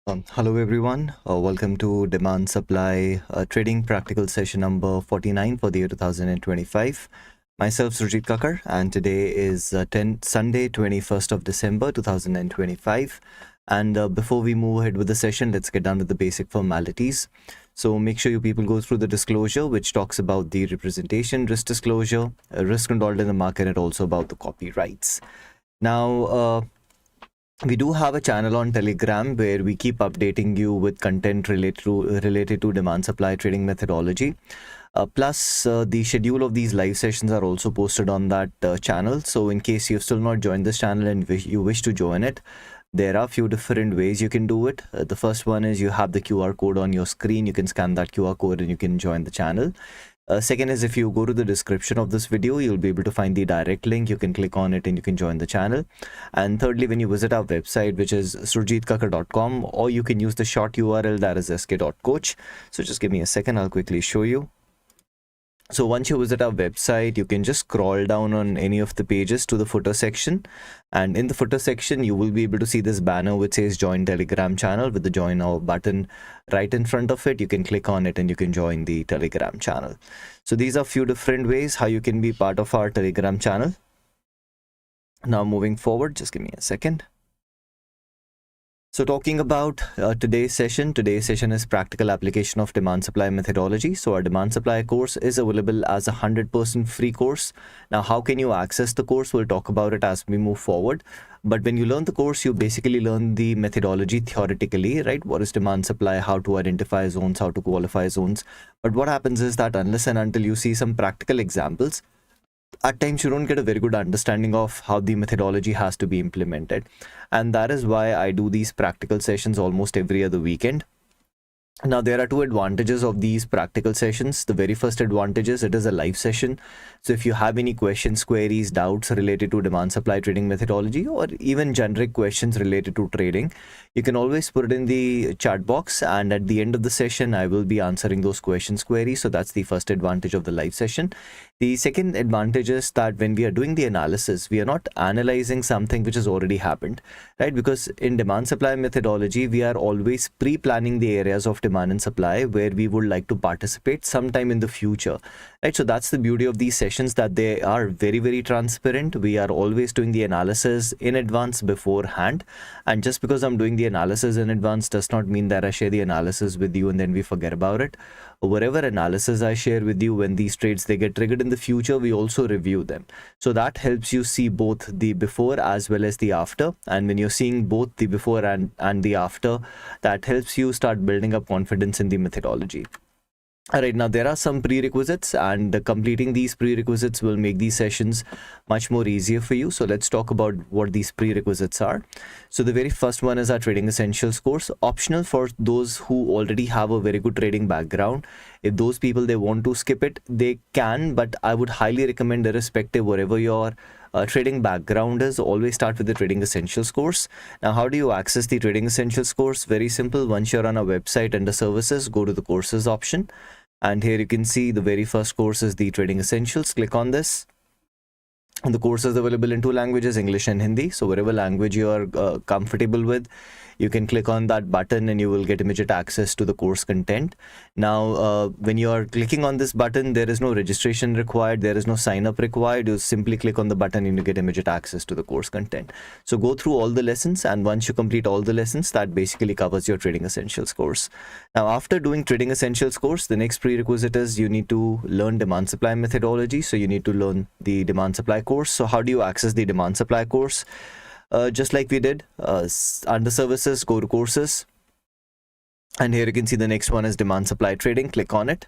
Hello everyone, welcome to Demand Supply Trading Practical Session number 49 for the year 2025. Myself Surjit Kakar, and today is Sunday 21st of December 2025. And before we move ahead with the session, let's get down to the basic formalities. So make sure you people go through the disclosure, which talks about the representation, risk disclosure, risk involved in the market, and also about the copyrights. Now, we do have a channel on Telegram where we keep updating you with content related to demand supply trading methodology. Plus, the schedule of these live sessions are also posted on that channel. So in case you've still not joined this channel and you wish to join it, there are a few different ways you can do it. The first one is you have the QR code on your screen. You can scan that QR code and you can join the channel. Second is if you go to the description of this video, you'll be able to find the direct link. You can click on it and you can join the channel. And thirdly, when you visit our website, which is surjitkakar.com, or you can use the short URL that is sk.coach. So just give me a second, I'll quickly show you. So once you visit our website, you can just scroll down on any of the pages to the footer section. And in the footer section, you will be able to see this banner which says join Telegram channel with the join now button right in front of it. You can click on it and you can join the Telegram channel. So these are a few different ways how you can be part of our Telegram channel. Now moving forward, just give me a second. So talking about today's session is practical application of demand supply methodology. So our demand supply course is available as a 100% free course. Now, how can you access the course? We'll talk about it as we move forward. But when you learn the course, you basically learn the methodology theoretically, right? What is demand supply, how to identify zones, how to qualify zones. But what happens is that unless and until you see some practical examples, at times you don't get a very good understanding of how the methodology has to be implemented. And that is why I do these practical sessions almost every other weekend. Now, there are two advantages of these practical sessions. The very first advantage is it is a live session. So if you have any questions, queries, doubts related to demand supply trading methodology, or even generic questions related to trading, you can always put it in the chat box. And at the end of the session, I will be answering those questions, queries. So that's the first advantage of the live session. The second advantage is that when we are doing the analysis, we are not analyzing something which has already happened, right? Because in demand supply methodology, we are always pre-planning the areas of demand and supply where we would like to participate sometime in the future, right? So that's the beauty of these sessions, that they are very, very transparent. We are always doing the analysis in advance beforehand. And just because I'm doing the analysis in advance does not mean that I share the analysis with you and then we forget about it. Whatever analysis I share with you, when these trades they get triggered in the future, we also review them. So that helps you see both the before as well as the after. And when you're seeing both the before and the after, that helps you start building up confidence in the methodology. All right, now there are some prerequisites, and completing these prerequisites will make these sessions much more easier for you. So let's talk about what these prerequisites are. So the very first one is our Trading Essentials course, optional for those who already have a very good trading background. If those people, they want to skip it, they can, but I would highly recommend, irrespective wherever your trading background is, always start with the Trading Essentials course. Now, how do you access the Trading Essentials course? Very simple. Once you're on our website under services, go to the courses option. And here you can see the very first course is the Trading Essentials. Click on this. And the course is available in two languages, English and Hindi. So whatever language you are comfortable with, you can click on that button and you will get immediate access to the course content. Now, when you are clicking on this button, there is no registration required. There is no sign up required. You simply click on the button and you get immediate access to the course content. So go through all the lessons, and once you complete all the lessons, that basically covers your Trading Essentials course. Now, after doing Trading Essentials course, the next prerequisite is you need to learn demand supply methodology. So you need to learn the demand supply course. So how do you access the demand supply course? Just like we did, under services, go to courses. And here you can see the next one is demand supply trading. Click on it.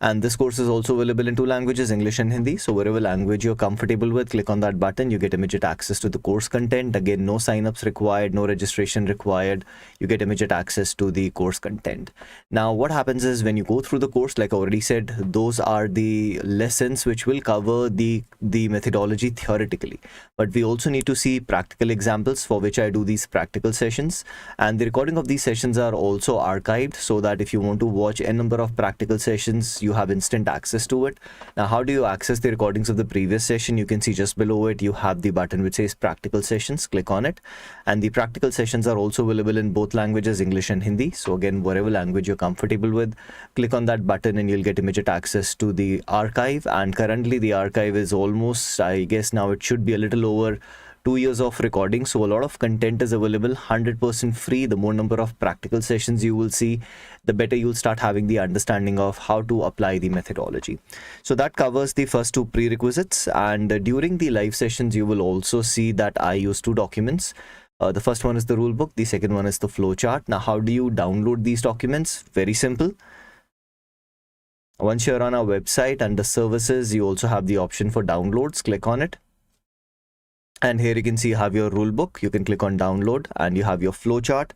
And this course is also available in two languages, English and Hindi. So whatever language you're comfortable with, click on that button. You get immediate access to the course content. Again, no signups required, no registration required. You get immediate access to the course content. Now, what happens is when you go through the course, like I already said, those are the lessons which will cover the methodology theoretically. But we also need to see practical examples, for which I do these practical sessions. And the recording of these sessions are also archived, so that if you want to watch a number of practical sessions sessions, you have instant access to it. Now, how do you access the recordings of the previous session? You can see just below it, you have the button which says practical sessions. Click on it. And the practical sessions are also available in both languages, English and Hindi. So again, whatever language you're comfortable with, click on that button and you'll get immediate access to the archive. And currently the archive is almost, I guess now it should be a little over 2 years of recording, so a lot of content is available, 100% free. The more number of practical sessions you will see, the better you'll start having the understanding of how to apply the methodology. So that covers the first two prerequisites, and during the live sessions you will also see that I use two documents. The first one is the rule book, the second one is the flowchart. Now, how do you download these documents? Very simple. Once you're on our website, under services, you also have the option for downloads. Click on it. And here you can see you have your rule book. You can click on download and you have your flowchart.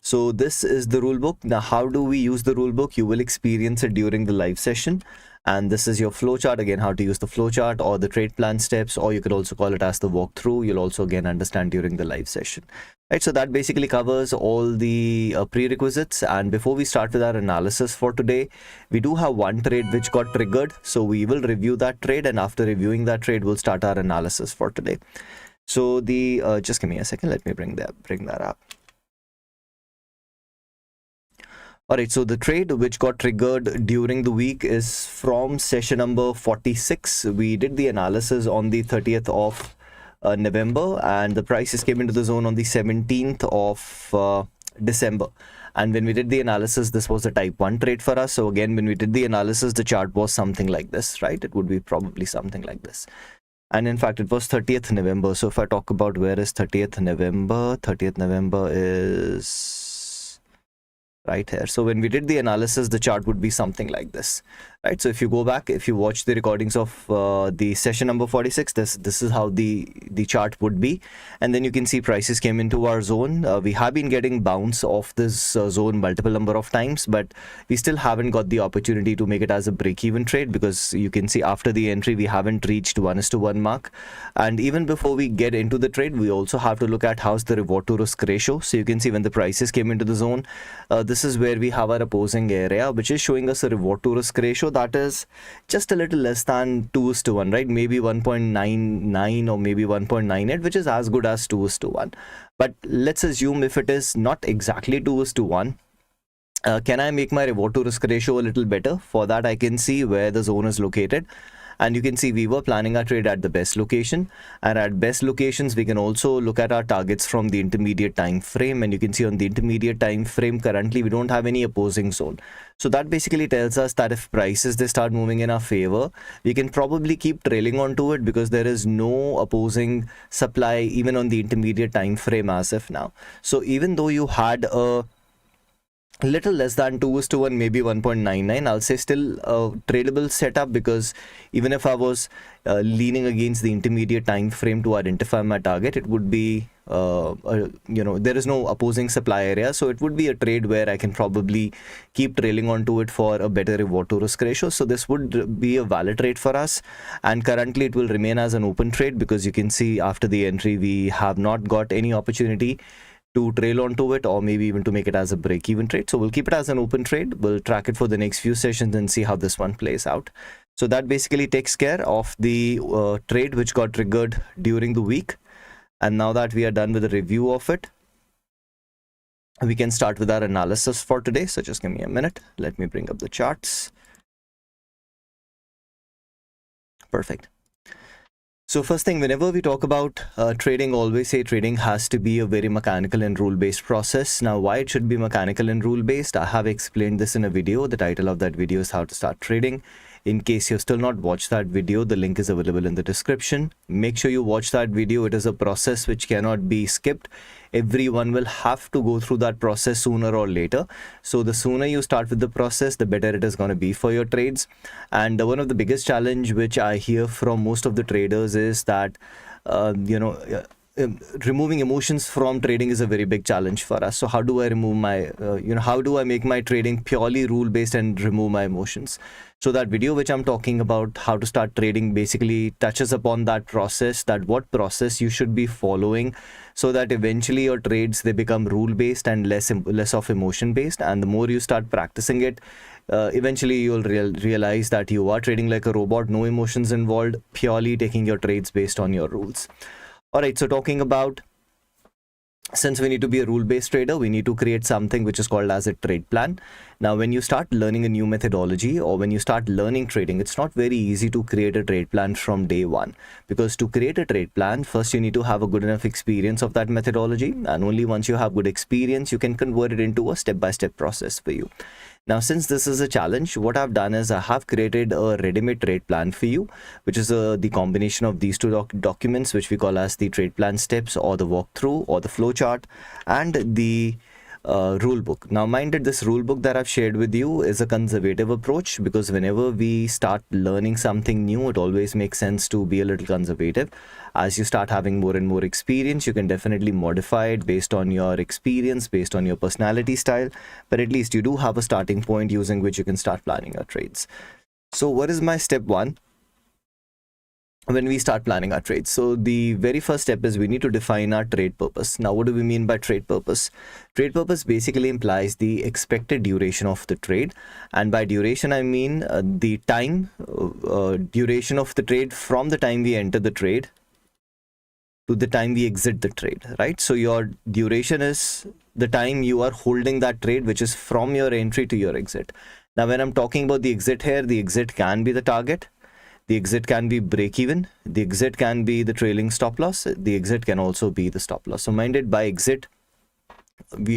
So this is the rule book. Now, how do we use the rule book? You will experience it during the live session. And this is your flowchart. Again, how to use the flowchart or the trade plan steps, or you could also call it as the walkthrough. You'll also again understand during the live session. Right, so that basically covers all the prerequisites. And before we start with our analysis for today, we do have one trade which got triggered. So we will review that trade, and after reviewing that trade, we'll start our analysis for today. So the just give me a second. Let me bring that up. All right, so the trade which got triggered during the week is from session number 46. We did the analysis on the 30th of November, and the prices came into the zone on the 17th of December. And when we did the analysis, this was a type 1 trade for us. So again, when we did the analysis, the chart was something like this, right? It would be probably something like this. And in fact, it was 30th November. So if I talk about where is 30th November, 30th November is right here. So when we did the analysis, the chart would be something like this, right? So if you go back, if you watch the recordings of the session number 46, this is how the chart would be. And then you can see prices came into our zone. We have been getting bounce off this zone multiple number of times, but we still haven't got the opportunity to make it as a break-even trade, because you can see after the entry, we haven't reached 1:1 mark. And even before we get into the trade, we also have to look at how's the reward to risk ratio. So you can see when the prices came into the zone, this is where we have our opposing area, which is showing us a reward to risk ratio that is just a little less than 2:1, right? Maybe 1.99 or maybe 1.98, which is as good as 2:1. But let's assume if it is not exactly 2:1, can I make my reward to risk ratio a little better? For that, I can see where the zone is located. And you can see we were planning our trade at the best location, and at best locations we can also look at our targets from the intermediate time frame. And you can see on the intermediate time frame, currently we don't have any opposing zone. So that basically tells us that if prices they start moving in our favor, we can probably keep trailing onto it, because there is no opposing supply even on the intermediate time frame as of now. So even though you had a little less than 2:1, maybe 1.99, I'll say still a tradable setup, because even if I was leaning against the intermediate time frame to identify my target, it would be there is no opposing supply area, so it would be a trade where I can probably keep trailing onto it for a better reward to risk ratio. So this would be a valid trade for us, and currently it will remain as an open trade, because you can see after the entry we have not got any opportunity to trail onto it, or maybe even to make it as a break-even trade. So we'll keep it as an open trade. We'll track it for the next few sessions and see how this one plays out. So that basically takes care of the trade which got triggered during the week. And now that we are done with the review of it, we can start with our analysis for today. So just give me a minute. Let me bring up the charts. Perfect. So first thing, whenever we talk about trading, always say trading has to be a very mechanical and rule-based process. Now, why it should be mechanical and rule-based, I have explained this in a video. The title of that video is How to Start Trading. In case you've still not watched that video, the link is available in the description. Make sure you watch that video. It is a process which cannot be skipped. Everyone will have to go through that process sooner or later. So the sooner you start with the process, the better it is going to be for your trades. And one of the biggest challenge which I hear from most of the traders is that removing emotions from trading is a very big challenge for us. So how do I remove my, how do I make my trading purely rule based and remove my emotions? So that video which I'm talking about, how to start trading, basically touches upon that process, that what process you should be following so that eventually your trades, they become rule based and less of emotion based. And the more you start practicing it, eventually you'll realize that you are trading like a robot, no emotions involved, purely taking your trades based on your rules. All right, so talking about, since we need to be a rule-based trader, we need to create something which is called as a trade plan. Now, when you start learning a new methodology or when you start learning trading, it's not very easy to create a trade plan from day one, because to create a trade plan, first you need to have a good enough experience of that methodology, and only once you have good experience, you can convert it into a step-by-step process for you. Now, since this is a challenge, what I've done is I have created a ready-made trade plan for you, which is the combination of these two documents, which we call as the trade plan steps or the walkthrough or the flow chart and the rule book. Now, mind that this rule book that I've shared with you is a conservative approach, because whenever we start learning something new, it always makes sense to be a little conservative. As you start having more and more experience, you can definitely modify it based on your experience, based on your personality style, but at least you do have a starting point using which you can start planning your trades. So what is my step one when we start planning our trades? So the very first step is we need to define our trade purpose. Now, what do we mean by trade purpose? Trade purpose basically implies the expected duration of the trade, and by duration I mean the time duration of the trade from the time we enter the trade to the time we exit the trade, right? So your duration is the time you are holding that trade, which is from your entry to your exit. Now, when I'm talking about the exit here, the exit can be the target, the exit can be break even, the exit can be the trailing stop loss, the exit can also be the stop loss. So minded by exit,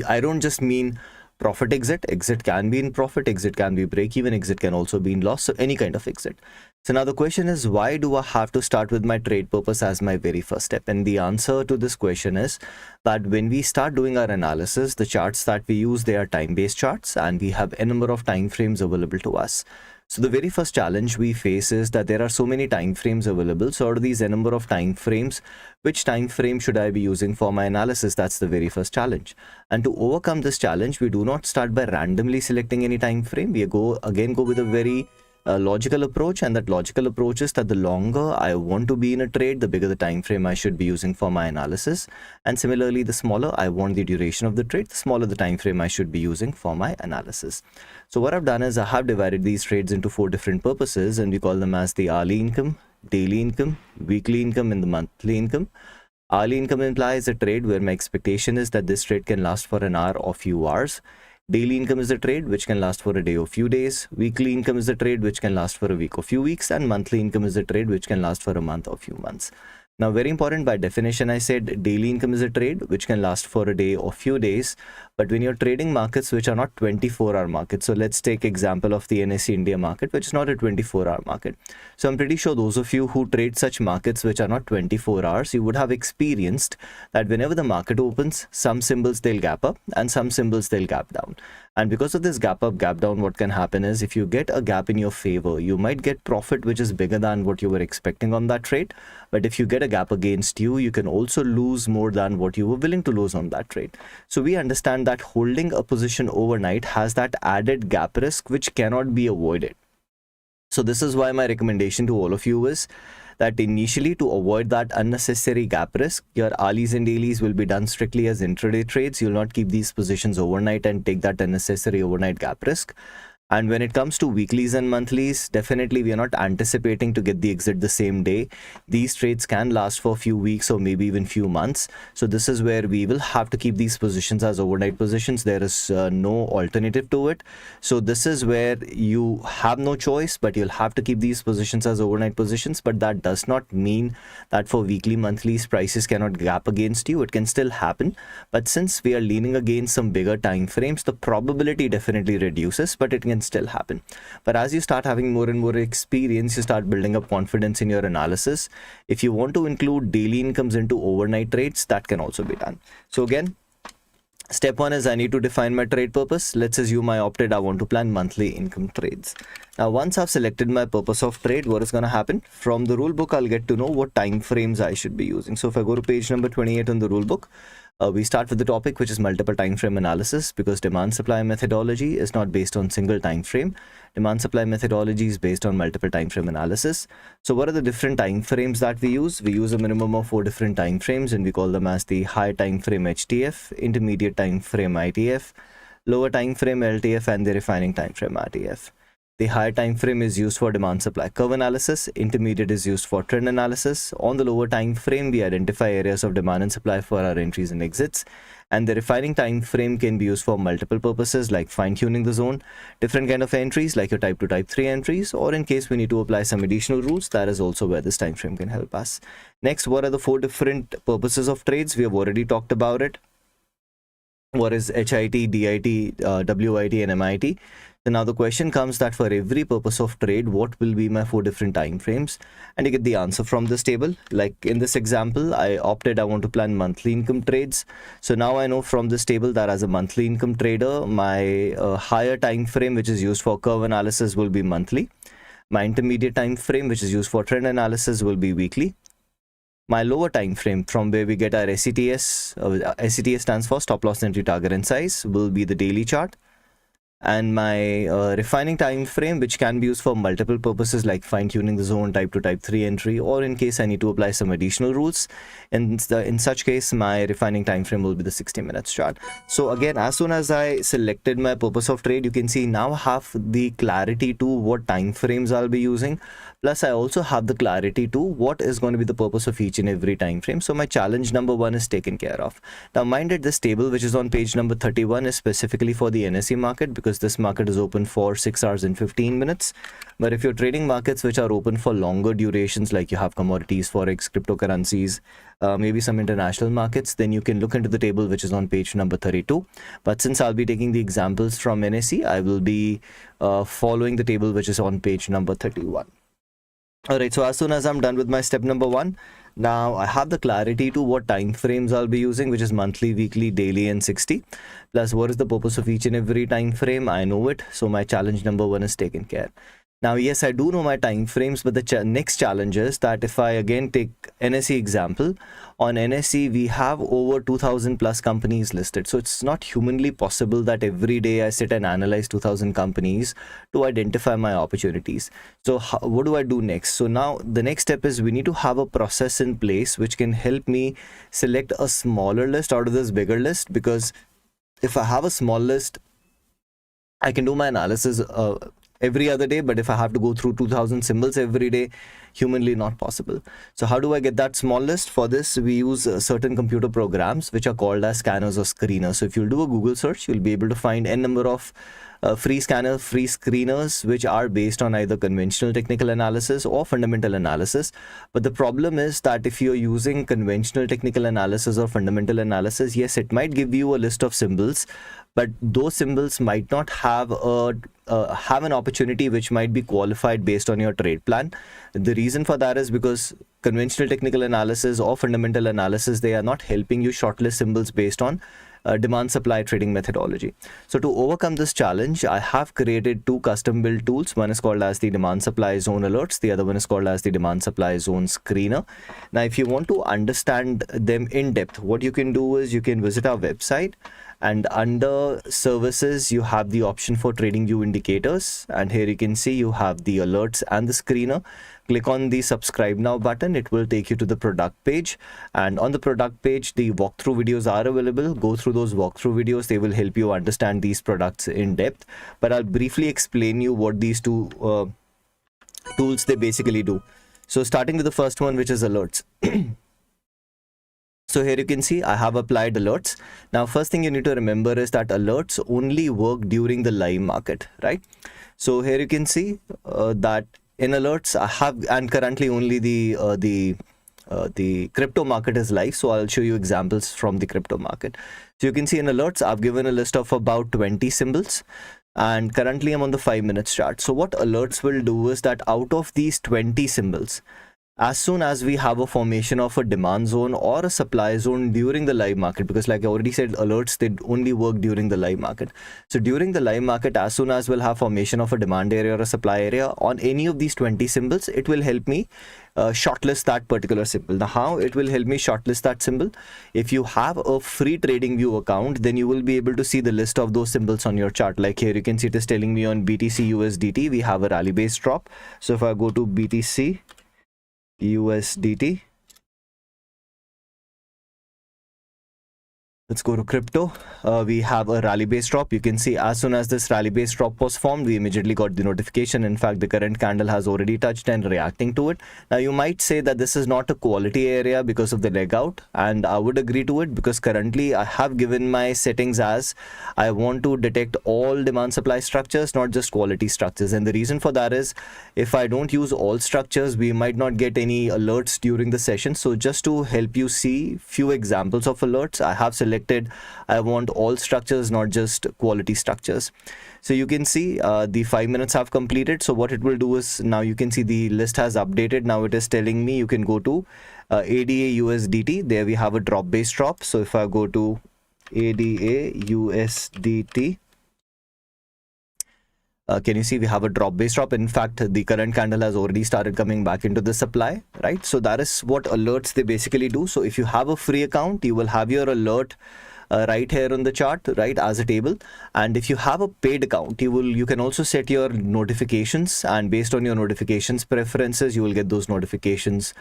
I don't just mean profit exit. Exit can be in profit, exit can be break even, exit can also be in loss, so any kind of exit. So now the question is, why do I have to start with my trade purpose as my very first step? And the answer to this question is that when we start doing our analysis, the charts that we use, they are time-based charts, and we have a number of time frames available to us. So the very first challenge we face is that there are so many time frames available. So out of these a number of time frames, which time frame should I be using for my analysis? That's the very first challenge. And to overcome this challenge, we do not start by randomly selecting any time frame. We go with a very logical approach, and that logical approach is that the longer I want to be in a trade, the bigger the time frame I should be using for my analysis, and similarly the smaller I want the duration of the trade, the smaller the time frame I should be using for my analysis. So what I've done is I have divided these trades into 4 different purposes, and we call them as the hourly income, daily income, weekly income, and the monthly income. Hourly income implies a trade where my expectation is that this trade can last for an hour or few hours. Daily income is a trade which can last for a day or few days. Weekly income is a trade which can last for a week or few weeks. And monthly income is a trade which can last for a month or few months. Now, very important, by definition, I said daily income is a trade which can last for a day or few days. But when you're trading markets which are not 24-hour markets, so let's take example of the NSE India market, which is not a 24-hour market. So I'm pretty sure those of you who trade such markets which are not 24 hours, you would have experienced that whenever the market opens, some symbols they'll gap up and some symbols they'll gap down. And because of this gap up, gap down, what can happen is if you get a gap in your favor, you might get profit which is bigger than what you were expecting on that trade. But if you get a gap against you, you can also lose more than what you were willing to lose on that trade. So we understand that holding a position overnight has that added gap risk which cannot be avoided. So this is why my recommendation to all of you is that initially, to avoid that unnecessary gap risk, your hourlies and dailies will be done strictly as intraday trades. You'll not keep these positions overnight and take that unnecessary overnight gap risk. And when it comes to weeklies and monthlies, definitely we are not anticipating to get the exit the same day. These trades can last for a few weeks or maybe even few months. So this is where we will have to keep these positions as overnight positions. There is no alternative to it. So this is where you have no choice, but you'll have to keep these positions as overnight positions. But that does not mean that for weekly, monthlies, prices cannot gap against you. It can still happen. But since we are leaning against some bigger time frames, the probability definitely reduces, but it can still happen. But as you start having more and more experience, you start building up confidence in your analysis. If you want to include daily incomes into overnight trades, that can also be done. So again, Step one is I need to define my trade purpose. Let's assume I opted I want to plan monthly income trades. Now, once I've selected my purpose of trade, what is going to happen? From the rule book, I'll get to know what time frames I should be using. So if I go to page number 28 on the rule book, we start with the topic, which is multiple time frame analysis, because demand supply methodology is not based on single time frame. Demand supply methodology is based on multiple time frame analysis. So what are the different time frames that we use? We use a minimum of 4 different time frames, and we call them as the high time frame HTF, intermediate time frame ITF, lower time frame LTF, and the refining time frame RTF. The higher time frame is used for demand supply curve analysis, intermediate is used for trend analysis. On the lower time frame, we identify areas of demand and supply for our entries and exits. And the refining time frame can be used for multiple purposes, like fine-tuning the zone, different kind of entries like your type 2, type 3 entries, or in case we need to apply some additional rules, that is also where this time frame can help us. Next, what are the 4 different purposes of trades? We have already talked about it. What is HIT, DIT, WIT, and MIT? So now the question comes that for every purpose of trade, what will be my 4 different time frames? And you get the answer from this table. Like in this example, I opted I want to plan monthly income trades. So now I know from this table that as a monthly income trader, my higher time frame, which is used for curve analysis, will be monthly. My intermediate time frame, which is used for trend analysis, will be weekly. My lower time frame, from where we get our SETS, SETS stands for stop loss entry target and size, will be the daily chart. And my refining time frame, which can be used for multiple purposes like fine-tuning the zone, type 2, type 3 entry, or in case I need to apply some additional rules. In such case, my refining time frame will be the 60 minutes chart. So again, as soon as I selected my purpose of trade, you can see now I have the clarity to what time frames I'll be using. Plus, I also have the clarity to what is going to be the purpose of each and every time frame. So my challenge number 1 is taken care of. Now, mind that this table, which is on page number 31, is specifically for the NSE market, because this market is open for 6 hours and 15 minutes. But if you're trading markets which are open for longer durations, like you have commodities, forex, cryptocurrencies, maybe some international markets, then you can look into the table which is on page number 32. But since I'll be taking the examples from NSE, I will be following the table which is on page number 31. All right, so as soon as I'm done with my step number 1, now I have the clarity to what time frames I'll be using, which is monthly, weekly, daily, and 60. Plus, what is the purpose of each and every time frame? I know it. So my challenge number 1 is taken care. Now, yes, I do know my time frames, but the next challenge is that if I again take NSE example, on NSE, we have over 2000 plus companies listed. So it's not humanly possible that every day I sit and analyze 2000 companies to identify my opportunities. So what do I do next? So now the next step is we need to have a process in place which can help me select a smaller list out of this bigger list, because if I have a small list, I can do my analysis every other day, but if I have to go through 2000 symbols every day, humanly not possible. So how do I get that small list? For this, we use certain computer programs which are called as scanners or screeners. So if you'll do a Google search, you'll be able to find n number of free screeners which are based on either conventional technical analysis or fundamental analysis. But the problem is that if you're using conventional technical analysis or fundamental analysis, yes, it might give you a list of symbols, but those symbols might not have an opportunity which might be qualified based on your trade plan. The reason for that is because conventional technical analysis or fundamental analysis, they are not helping you shortlist symbols based on demand supply trading methodology. So to overcome this challenge, I have created 2 custom built tools. One is called as the demand supply zone alerts. The other one is called as the demand supply zone screener. Now, if you want to understand them in depth, what you can do is you can visit our website, and under services, you have the option for trading view indicators. And here you can see you have the alerts and the screener. Click on the subscribe now button. It will take you to the product page. And on the product page, the walkthrough videos are available. Go through those walkthrough videos. They will help you understand these products in depth. But I'll briefly explain you what these 2 tools they basically do. So starting with the first one, which is alerts. So here you can see I have applied alerts. Now, first thing you need to remember is that alerts only work during the live market, right? So here you can see that in alerts I have, and currently only the crypto market is live. So I'll show you examples from the crypto market. So you can see in alerts, I've given a list of about 20 symbols. And currently I'm on the 5 minutes chart. So what alerts will do is that out of these 20 symbols, as soon as we have a formation of a demand zone or a supply zone during the live market, because like I already said, alerts, they only work during the live market. So during the live market, as soon as we'll have formation of a demand area or a supply area on any of these 20 symbols, it will help me shortlist that particular symbol. Now, how it will help me shortlist that symbol? If you have a free trading view account, then you will be able to see the list of those symbols on your chart. Like here you can see it is telling me on BTC USDT we have a rally based drop. So if I go to BTC USDT, let's go to crypto. We have a rally based drop. You can see as soon as this rally based drop was formed, we immediately got the notification. In fact, the current candle has already touched and reacting to it. Now you might say that this is not a quality area because of the leg out, and I would agree to it, because currently I have given my settings as I want to detect all demand supply structures, not just quality structures. And the reason for that is, if I don't use all structures, we might not get any alerts during the session. So just to help you see few examples of alerts, I have selected I want all structures, not just quality structures. So you can see the 5 minutes have completed. So what it will do is, now you can see the list has updated. Now it is telling me you can go to ADA USDT. There we have a drop based drop. So if I go to ADA USDT, can you see we have a drop based drop? In fact, the current candle has already started coming back into the supply, right? So that is what alerts they basically do. So if you have a free account, you will have your alert right here on the chart, right, as a table. And if you have a paid account, you can also set your notifications, and based on your notifications preferences, you will get those notifications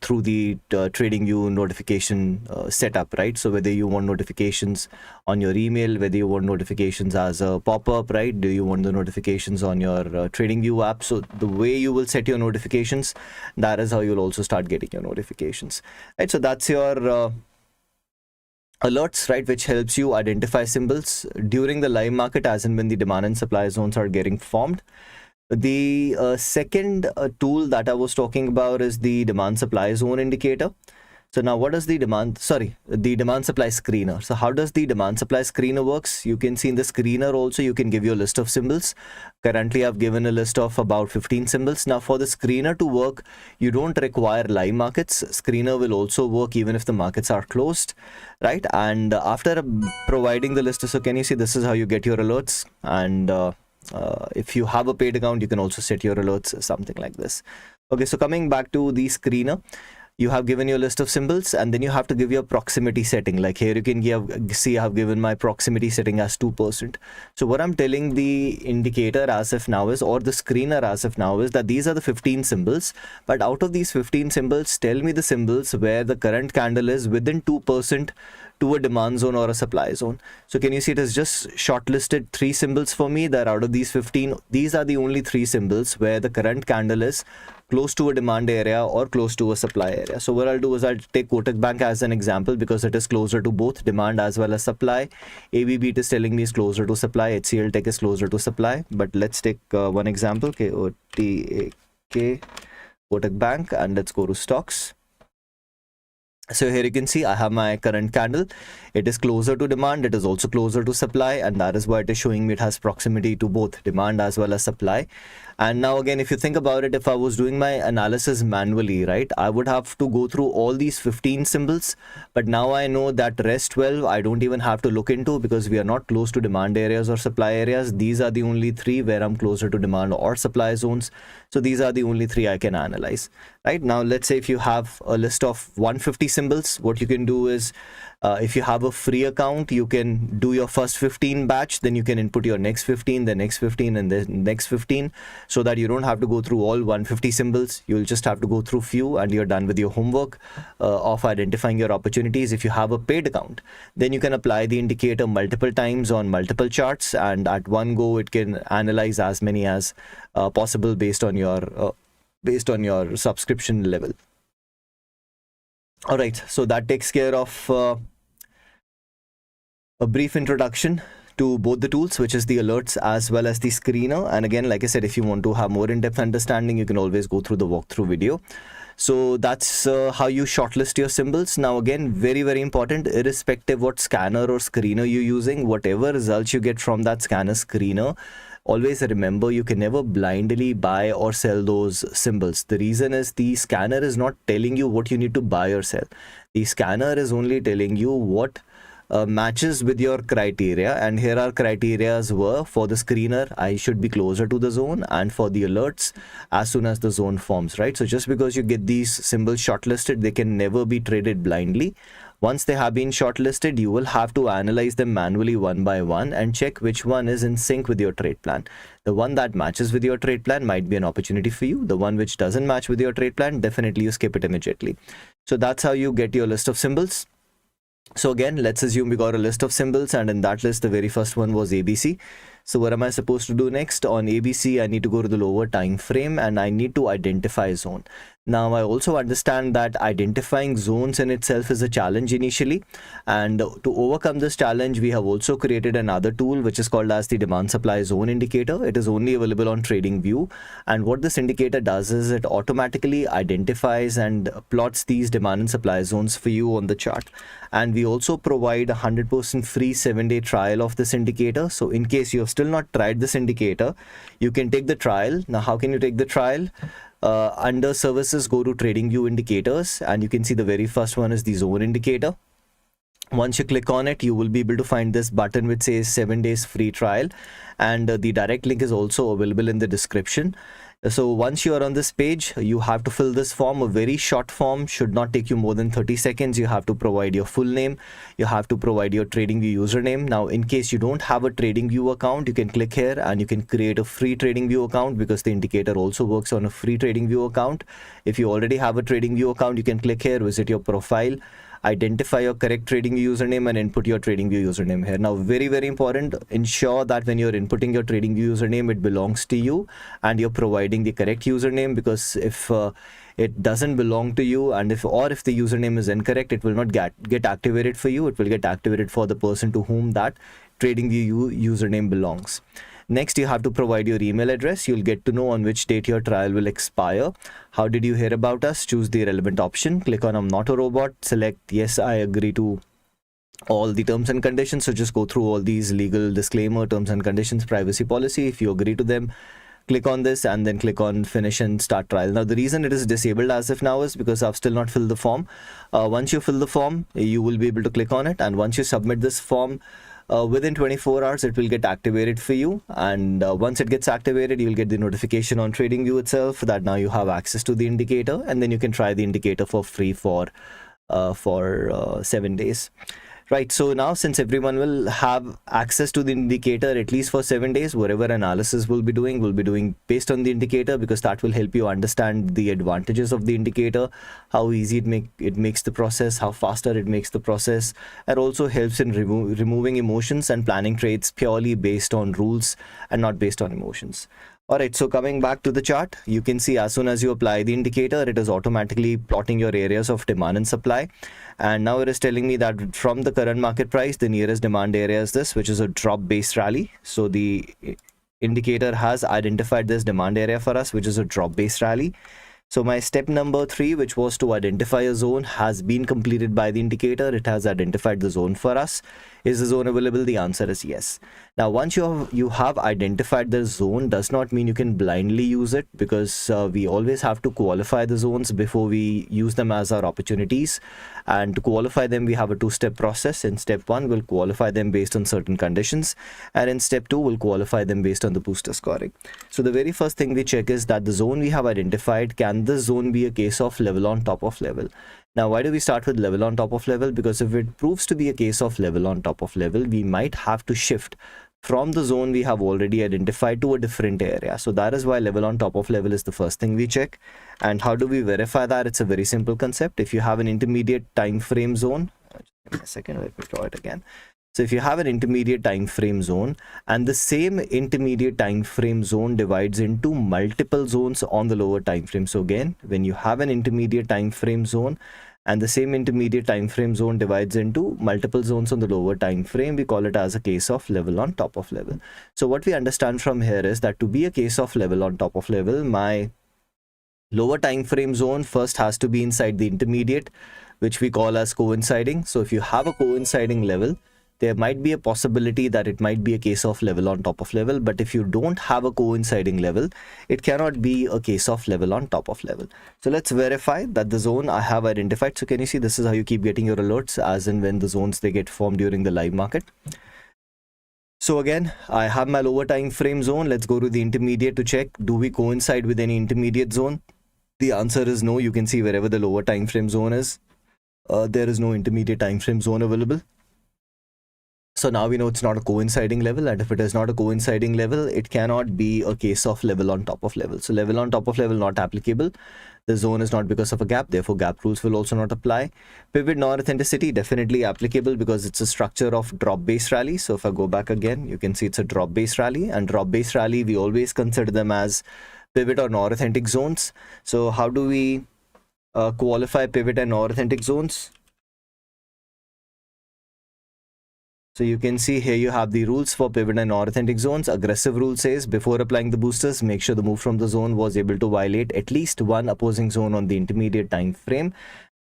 through the TradingView notification setup, right? So whether you want notifications on your email, whether you want notifications as a pop-up, right? Do you want the notifications on your TradingView app? So the way you will set your notifications, that is how you'll also start getting your notifications, right? So that's your alerts, right, which helps you identify symbols during the live market as and when the demand and supply zones are getting formed. The second tool that I was talking about is the demand supply zone indicator. So now what does the demand supply screener. So how does the demand supply screener works? You can see in the screener also you can give you a list of symbols. Currently I've given a list of about 15 symbols. Now for the screener to work, you don't require live markets. Screener will also work even if the markets are closed, right? And after providing the list, so can you see this is how you get your alerts? And if you have a paid account, you can also set your alerts, something like this. Okay, so coming back to the screener, you have given your list of symbols, and then you have to give your proximity setting. Like here you can see I have given my proximity setting as 2%. So what I'm telling the indicator as of now is, or the screener as of now is, that these are the 15 symbols, but out of these 15 symbols, tell me the symbols where the current candle is within 2% to a demand zone or a supply zone. So can you see it has just shortlisted 3 symbols for me, that out of these 15, these are the only 3 symbols where the current candle is close to a demand area or close to a supply area. So what I'll do is I'll take Kotak Bank as an example, because it is closer to both demand as well as supply. ABB is telling me is closer to supply. HCL Tech is closer to supply. But let's take one example, KOTAK, Kotak Bank, and let's go to stocks. So here you can see I have my current candle. It is closer to demand. It is also closer to supply, and that is why it is showing me it has proximity to both demand as well as supply. And now again, if you think about it, if I was doing my analysis manually, right, I would have to go through all these 15 symbols. But now I know that rest 12, I don't even have to look into, because we are not close to demand areas or supply areas. These are the only 3 where I'm closer to demand or supply zones. So these are the only 3 I can analyze, right? Now, let's say if you have a list of 150 symbols, what you can do is, if you have a free account, you can do your first 15 batch, then you can input your next 15, the next 15, and the next 15, so that you don't have to go through all 150 symbols. You'll just have to go through few, and you're done with your homework of identifying your opportunities. If you have a paid account, then you can apply the indicator multiple times on multiple charts, and at one go it can analyze as many as possible based on your subscription level. All right, so that takes care of a brief introduction to both the tools, which is the alerts as well as the screener. And again, like I said, if you want to have more in-depth understanding, you can always go through the walkthrough video. So that's how you shortlist your symbols. Now again, very, very important, irrespective what scanner or screener you're using, whatever results you get from that scanner screener, always remember, you can never blindly buy or sell those symbols. The reason is the scanner is not telling you what you need to buy or sell. The scanner is only telling you what matches with your criteria, and here our criterias were: for the screener, I should be closer to the zone, and for the alerts, as soon as the zone forms, right? So just because you get these symbols shortlisted, they can never be traded blindly. Once they have been shortlisted, you will have to analyze them manually one by one and check which one is in sync with your trade plan. The one that matches with your trade plan might be an opportunity for you. The one which doesn't match with your trade plan, definitely you skip it immediately. So that's how you get your list of symbols. So again, let's assume we got a list of symbols, and in that list, the very first one was ABC. So what am I supposed to do next? On ABC, I need to go to the lower time frame and I need to identify a zone. Now, I also understand that identifying zones in itself is a challenge initially. And to overcome this challenge, we have also created another tool, which is called as the demand supply zone indicator. It is only available on TradingView. And what this indicator does is it automatically identifies and plots these demand and supply zones for you on the chart. And we also provide a 100% free 7-day trial of this indicator. So in case you have still not tried this indicator, you can take the trial. Now, how can you take the trial? Under services, go to TradingView indicators, and you can see the very first one is the zone indicator. Once you click on it, you will be able to find this button which says 7 days free trial, and the direct link is also available in the description. So once you are on this page, you have to fill this form, a very short form, should not take you more than 30 seconds. You have to provide your full name. You have to provide your TradingView username. Now, in case you don't have a TradingView account, you can click here and you can create a free TradingView account, because the indicator also works on a free TradingView account. If you already have a TradingView account, you can click here, visit your profile, identify your correct TradingView username and input your TradingView username here. Now, very, very important, ensure that when you're inputting your TradingView username, it belongs to you and you're providing the correct username, because if it doesn't belong to you, and if the username is incorrect, it will not get activated for you. It will get activated for the person to whom that TradingView username belongs. Next, you have to provide your email address. You'll get to know on which date your trial will expire. How did you hear about us? Choose the relevant option. Click on I'm not a robot. Select yes, I agree to all the terms and conditions. So just go through all these legal disclaimer, terms and conditions, privacy policy. If you agree to them, click on this and then click on finish and start trial. Now, the reason it is disabled as of now is because I've still not filled the form. Once you fill the form, you will be able to click on it. And once you submit this form, within 24 hours, it will get activated for you. And once it gets activated, you'll get the notification on TradingView itself that now you have access to the indicator, and then you can try the indicator for free for 7 days. Right, so now since everyone will have access to the indicator at least for 7 days, whatever analysis we'll be doing based on the indicator, because that will help you understand the advantages of the indicator, how easy it makes the process, how faster it makes the process. It also helps in removing emotions and planning trades purely based on rules and not based on emotions. Alright, so coming back to the chart, you can see as soon as you apply the indicator, it is automatically plotting your areas of demand and supply. And now it is telling me that from the current market price, the nearest demand area is this, which is a drop-based rally. So the indicator has identified this demand area for us, which is a drop-based rally. So my step number 3, which was to identify a zone, has been completed by the indicator. It has identified the zone for us. Is the zone available? The answer is yes. Now, once you have identified the zone, does not mean you can blindly use it, because we always have to qualify the zones before we use them as our opportunities. And to qualify them, we have a 2-step process. In step 1, we'll qualify them based on certain conditions. And in step 2, we'll qualify them based on the booster scoring. So the very first thing we check is that the zone we have identified, can this zone be a case of level on top of level? Now, why do we start with level on top of level? Because if it proves to be a case of level on top of level, we might have to shift from the zone we have already identified to a different area. So that is why level on top of level is the first thing we check. And how do we verify that? It's a very simple concept. If you have an intermediate time frame zone, just give me a second, let me draw it again. So if you have an intermediate time frame zone, and the same intermediate time frame zone divides into multiple zones on the lower time frame. So again, when you have an intermediate time frame zone and the same intermediate time frame zone divides into multiple zones on the lower time frame, we call it as a case of level on top of level. So what we understand from here is that to be a case of level on top of level, my lower time frame zone first has to be inside the intermediate, which we call as coinciding. So if you have a coinciding level, there might be a possibility that it might be a case of level on top of level, but if you don't have a coinciding level, it cannot be a case of level on top of level. So let's verify that the zone I have identified. So can you see, this is how you keep getting your alerts as and when the zones they get formed during the live market. So again, I have my lower time frame zone. Let's go to the intermediate to check, do we coincide with any intermediate zone? The answer is no. You can see wherever the lower time frame zone is, there is no intermediate time frame zone available. So now we know it's not a coinciding level, and if it is not a coinciding level, it cannot be a case of level on top of level. So level on top of level not applicable. The zone is not because of a gap, therefore gap rules will also not apply. Pivot non-authenticity definitely applicable because it's a structure of drop-based rally. So if I go back again, you can see it's a drop-based rally, and drop-based rally, we always consider them as pivot or non-authentic zones. So how do we qualify pivot and non-authentic zones? So you can see here you have the rules for pivot and non-authentic zones. Aggressive rule says before applying the boosters, make sure the move from the zone was able to violate at least one opposing zone on the intermediate time frame.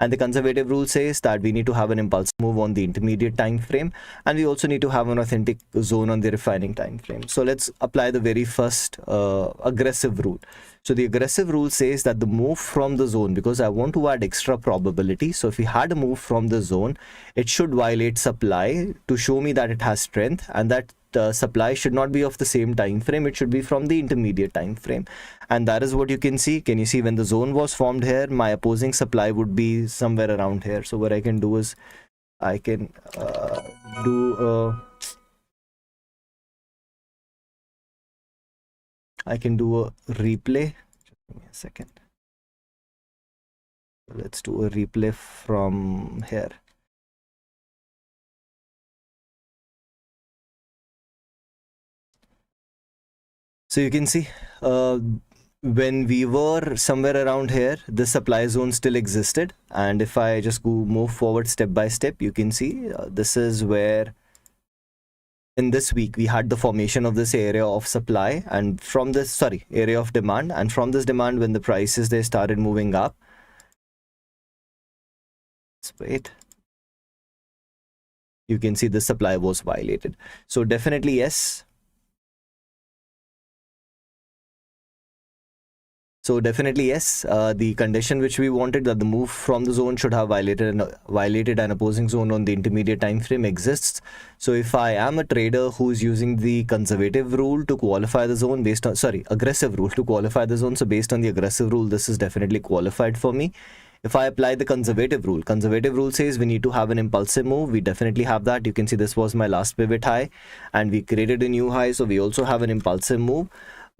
And the conservative rule says that we need to have an impulsive move on the intermediate time frame, and we also need to have an authentic zone on the refining time frame. So let's apply the very first aggressive rule. So the aggressive rule says that the move from the zone, because I want to add extra probability, so if we had a move from the zone, it should violate supply to show me that it has strength, and that supply should not be of the same time frame, it should be from the intermediate time frame. And that is what you can see. Can you see when the zone was formed here, my opposing supply would be somewhere around here. So what I can do is I can do a replay. Just give me a second. Let's do a replay from here. So you can see when we were somewhere around here, the supply zone still existed. And if I just move forward step by step, you can see this is where in this week we had the formation of this area of supply, and from this area of demand, and from this demand, when the prices they started moving up, let's wait, you can see the supply was violated. So definitely yes. So definitely yes, the condition which we wanted, that the move from the zone should have violated an opposing zone on the intermediate time frame, exists. So if I am a trader who is using the conservative rule to qualify the zone based on, aggressive rule to qualify the zone, so based on the aggressive rule, this is definitely qualified for me. If I apply the conservative rule says we need to have an impulsive move. We definitely have that. You can see this was my last pivot high, and we created a new high, so we also have an impulsive move.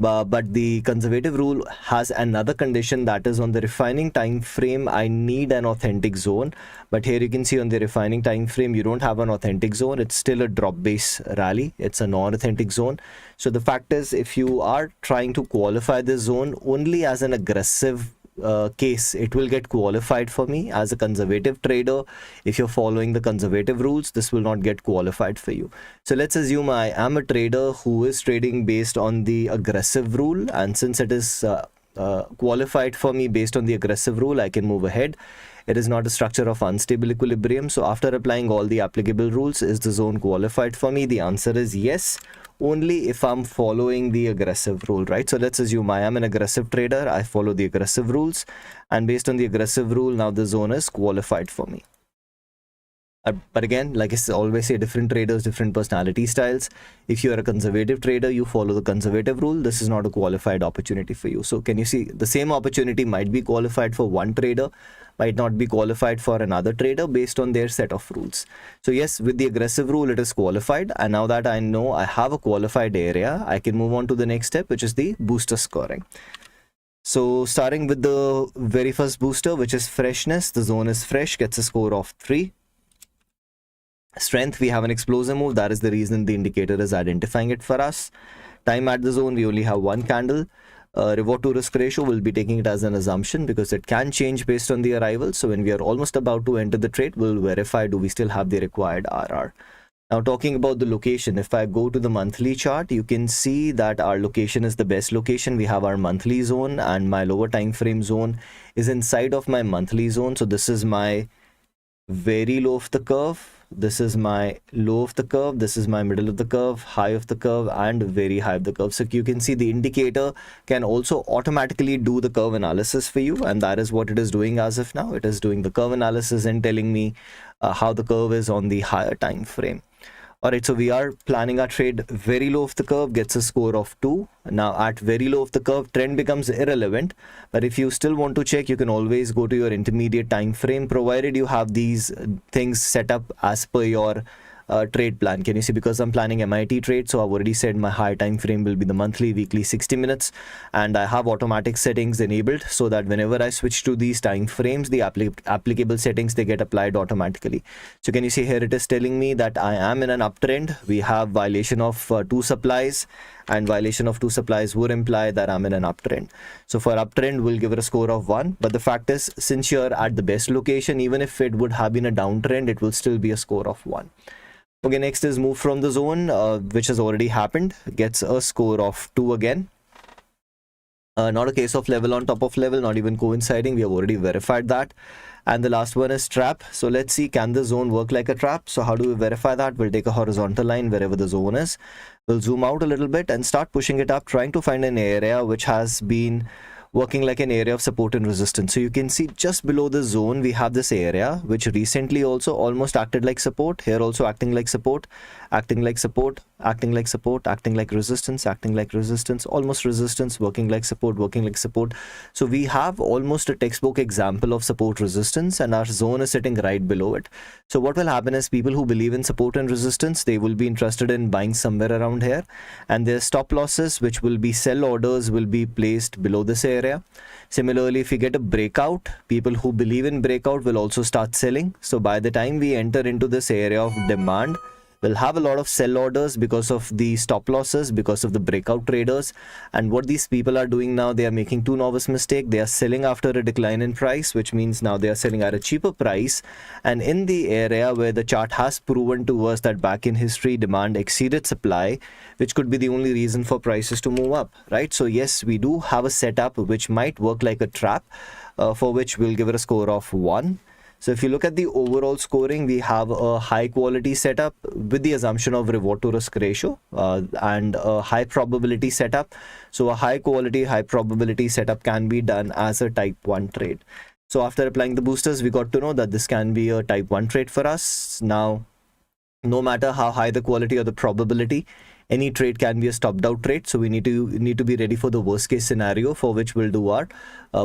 But the conservative rule has another condition, that is on the refining time frame I need an authentic zone. But here you can see on the refining time frame you don't have an authentic zone. It's still a drop base rally, it's a non-authentic zone. So the fact is, if you are trying to qualify this zone only as an aggressive case, it will get qualified for me. As a conservative trader, if you're following the conservative rules, this will not get qualified for you. So let's assume I am a trader who is trading based on the aggressive rule, and since it is qualified for me based on the aggressive rule, I can move ahead. It is not a structure of unstable equilibrium. So after applying all the applicable rules, is the zone qualified for me? The answer is yes, only if I'm following the aggressive rule, right? So let's assume I am an aggressive trader, I follow the aggressive rules, and based on the aggressive rule, now the zone is qualified for me. But again, like I always say, different traders, different personality styles. If you are a conservative trader, you follow the conservative rule, this is not a qualified opportunity for you. So can you see, the same opportunity might be qualified for one trader, might not be qualified for another trader based on their set of rules. So yes, with the aggressive rule, it is qualified. And now that I know I have a qualified area, I can move on to the next step, which is the booster scoring. So starting with the very first booster, which is freshness, the zone is fresh, gets a score of 3. Strength, we have an explosive move. That is the reason the indicator is identifying it for us. Time at the zone, we only have one candle. Reward to risk ratio, will be taking it as an assumption because it can change based on the arrival. So when we are almost about to enter the trade, we'll verify do we still have the required RR. Now talking about the location, if I go to the monthly chart, you can see that our location is the best location. We have our monthly zone, and my lower time frame zone is inside of my monthly zone. So this is my very low of the curve. this is my low of the curve, this is my middle of the curve, high of the curve, and very high of the curve. So you can see the indicator can also automatically do the curve analysis for you, and that is what it is doing as of now. It is doing the curve analysis and telling me how the curve is on the higher time frame. All right, so we are planning our trade very low of the curve, gets a score of 2. Now at very low of the curve, trend becomes irrelevant. But if you still want to check, you can always go to your intermediate time frame, provided you have these things set up as per your trade plan. Can you see, because I'm planning MIT trade, so I've already said my high time frame will be the monthly, weekly, 60 minutes, and I have automatic settings enabled so that whenever I switch to these time frames, the applicable settings, they get applied automatically. So can you see here, it is telling me that I am in an uptrend. We have violation of 2 supplies, and violation of 2 supplies would imply that I'm in an uptrend. So for uptrend, we'll give it a score of 1. But the fact is, since you're at the best location, even if it would have been a downtrend, it will still be a score of 1. Okay, next is move from the zone, which has already happened, gets a score of 2 again. Not a case of level on top of level, not even coinciding. We have already verified that. And the last one is trap. So let's see, can the zone work like a trap? So how do we verify that? We'll take a horizontal line wherever the zone is. We'll zoom out a little bit and start pushing it up, trying to find an area which has been working like an area of support and resistance. So you can see just below the zone, we have this area which recently also almost acted like support. Here also acting like support, acting like support, acting like support, acting like resistance, acting like resistance, almost resistance, working like support, working like support. So we have almost a textbook example of support resistance, and our zone is sitting right below it. So what will happen is, people who believe in support and resistance, they will be interested in buying somewhere around here, and their stop losses, which will be sell orders, will be placed below this area. Similarly, if we get a breakout, people who believe in breakout will also start selling. So by the time we enter into this area of demand, we'll have a lot of sell orders because of the stop losses, because of the breakout traders. And what these people are doing now, they are making 2 novice mistakes. They are selling after a decline in price, which means now they are selling at a cheaper price. And in the area where the chart has proven to us that back in history, demand exceeded supply, which could be the only reason for prices to move up, right? So yes, we do have a setup which might work like a trap, for which we'll give it a score of 1. So if you look at the overall scoring, we have a high quality setup with the assumption of reward to risk ratio, and a high probability setup. So a high quality, high probability setup can be done as a type 1 trade. So after applying the boosters, we got to know that this can be a type 1 trade for us. Now, no matter how high the quality or the probability, any trade can be a stopped out trade. So we need to be ready for the worst case scenario, for which we'll do our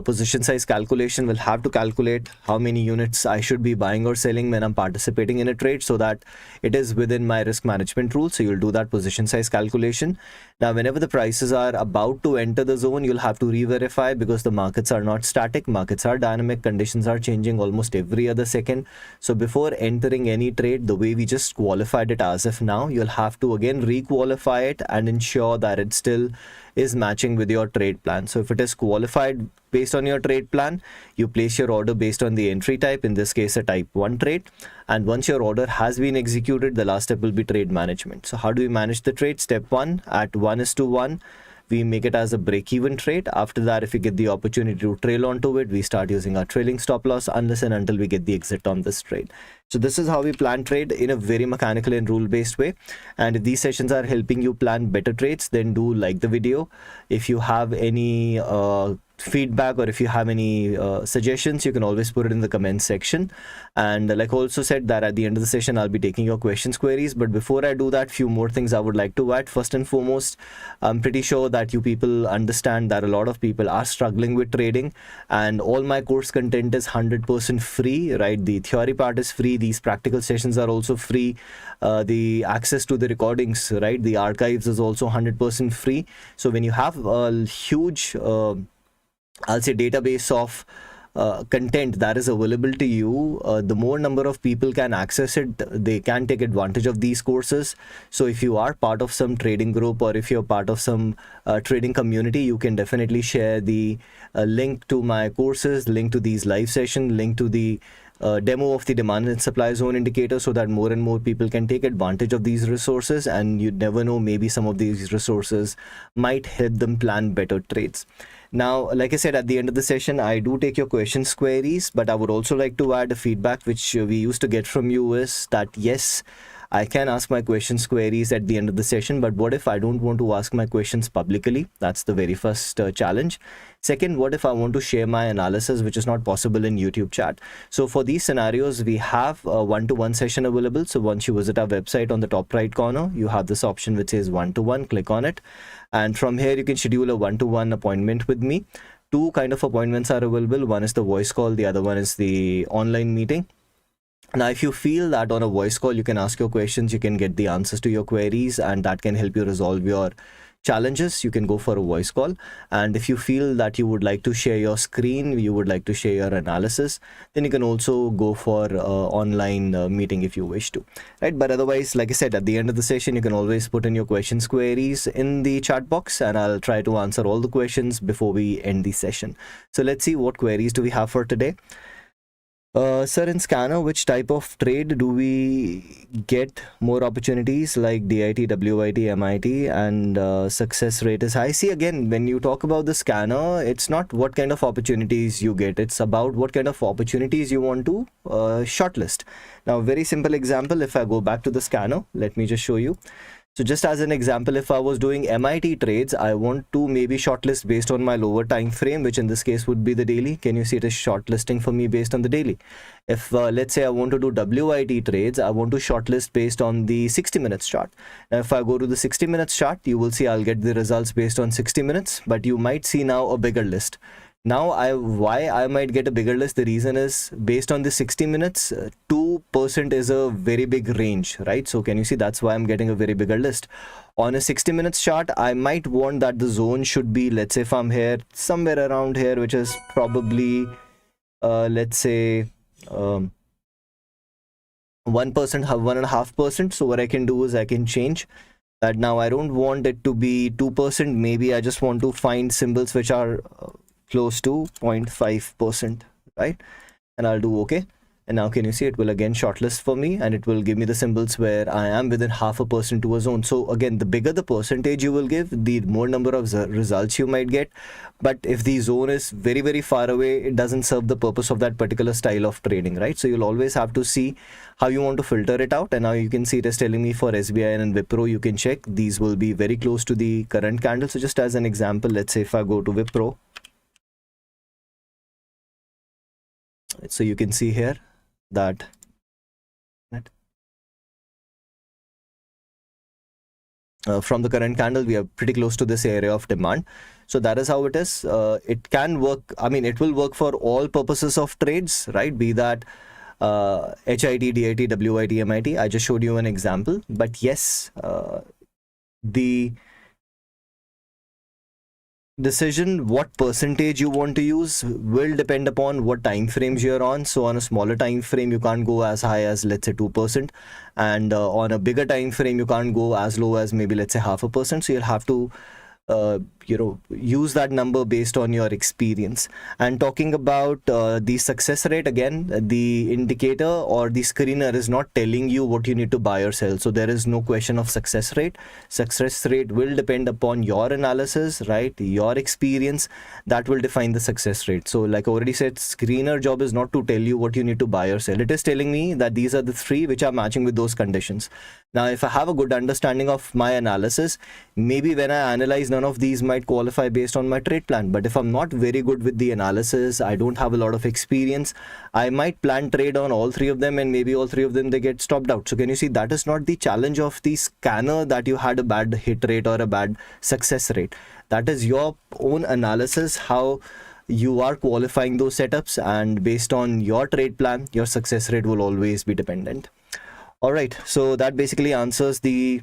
position size calculation. We'll have to calculate how many units I should be buying or selling when I'm participating in a trade, so that it is within my risk management rules. So you'll do that position size calculation. Now, whenever the prices are about to enter the zone, you'll have to re-verify, because the markets are not static. Markets are dynamic. Conditions are changing almost every other second. So before entering any trade, the way we just qualified it as of now, you'll have to again re-qualify it and ensure that it still is matching with your trade plan. So if it is qualified based on your trade plan, you place your order based on the entry type, in this case a type 1 trade. And once your order has been executed, the last step will be trade management. So how do we manage the trade? Step 1, at 1:1, we make it as a break-even trade. After that, if we get the opportunity to trail onto it, we start using our trailing stop loss unless and until we get the exit on this trade. So this is how we plan trade in a very mechanical and rule-based way. And if these sessions are helping you plan better trades, then do like the video. If you have any feedback, or if you have any suggestions, you can always put it in the comment section. And like also said, that at the end of the session, I'll be taking your questions, queries. But before I do that, few more things I would like to add. First and foremost, I'm pretty sure that you people understand that a lot of people are struggling with trading, and all my course content is 100% free, right? The theory part is free. These practical sessions are also free. The access to the recordings, right? The archives is also 100% free. So when you have a huge I'll say database of content that is available to you, the more number of people can access it, they can take advantage of these courses. So if you are part of some trading group, or if you're part of some trading community, you can definitely share the link to my courses, link to these live sessions, link to the demo of the demand and supply zone indicator, so that more and more people can take advantage of these resources. And you never know, maybe some of these resources might help them plan better trades. Now, like I said, at the end of the session, I do take your questions, queries, but I would also like to add a feedback which we used to get from you is that, yes, I can ask my questions, queries at the end of the session, but what if I don't want to ask my questions publicly? That's the very first challenge. Second, what if I want to share my analysis, which is not possible in YouTube chat? So for these scenarios, we have a one-to-one session available. So once you visit our website, on the top right corner, you have this option which says one-to-one. Click on it. And from here, you can schedule a one-to-one appointment with me. Two kind of appointments are available. One is the voice call. The other one is the online meeting. Now, if you feel that on a voice call, you can ask your questions, you can get the answers to your queries, and that can help you resolve your challenges, you can go for a voice call. And if you feel that you would like to share your screen, you would like to share your analysis, then you can also go for online meeting if you wish to, right? But otherwise, like I said, at the end of the session, you can always put in your questions, queries in the chat box, and I'll try to answer all the questions before we end the session. So let's see, what queries do we have for today? Sir, in scanner, which type of trade do we get more opportunities like DIT, WIT, MIT, and success rate is high? See, again, when you talk about the scanner, it's not what kind of opportunities you get. It's about what kind of opportunities you want to shortlist. Now, very simple example, if I go back to the scanner, let me just show you. So just as an example, if I was doing MIT trades, I want to maybe shortlist based on my lower time frame, which in this case would be the daily. Can you see it is shortlisting for me based on the daily? If let's say I want to do WIT trades, I want to shortlist based on the 60 minutes chart. Now, if I go to the 60 minutes chart, you will see I'll get the results based on 60 minutes, but you might see now a bigger list. Now, why I might get a bigger list, the reason is based on the 60 minutes, 2% is a very big range, right? So can you see that's why I'm getting a very bigger list. On a 60 minutes chart, I might want that the zone should be, let's say if I'm here, somewhere around here, which is probably, let's say, 1%, 1.5%. So what I can do is I can change that. Now, I don't want it to be 2%. Maybe I just want to find symbols which are close to 0.5%, right? And I'll do okay. And now can you see it will again shortlist for me, and it will give me the symbols where I am within 0.5% to a zone. So again, the bigger the percentage you will give, the more number of results you might get. But if the zone is very, very far away, it doesn't serve the purpose of that particular style of trading, right? So you'll always have to see how you want to filter it out. And now you can see it is telling me for SBI and Wipro, you can check. These will be very close to the current candle. So just as an example, let's say if I go to Wipro, so you can see here that from the current candle, we are pretty close to this area of demand. So that is how it is. It can work. I mean, it will work for all purposes of trades, right? Be that HIT, DIT, WIT, MIT. I just showed you an example. But yes, the decision what percentage you want to use will depend upon what time frames you're on. So on a smaller time frame, you can't go as high as, let's say, 2%, and on a bigger time frame, you can't go as low as maybe, let's say, 0.5%. So you'll have to use that number based on your experience. And talking about the success rate, again, the indicator or the screener is not telling you what you need to buy or sell. So there is no question of success rate. Success rate will depend upon your analysis, right? Your experience, that will define the success rate. So like I already said, screener job is not to tell you what you need to buy or sell. It is telling me that these are the three which are matching with those conditions. Now, if I have a good understanding of my analysis, maybe when I analyze, none of these might qualify based on my trade plan. But if I'm not very good with the analysis, I don't have a lot of experience, I might plan trade on all three of them, and maybe all three of them, they get stopped out. So can you see that is not the challenge of the scanner, that you had a bad hit rate or a bad success rate. That is your own analysis, how you are qualifying those setups, and based on your trade plan, your success rate will always be dependent. All right, so that basically answers the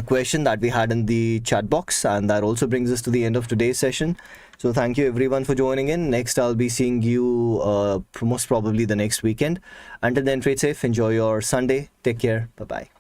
question that we had in the chat box, and that also brings us to the end of today's session. So thank you everyone for joining in. Next, I'll be seeing you most probably the next weekend. Until then, trade safe, enjoy your Sunday, take care, bye-bye.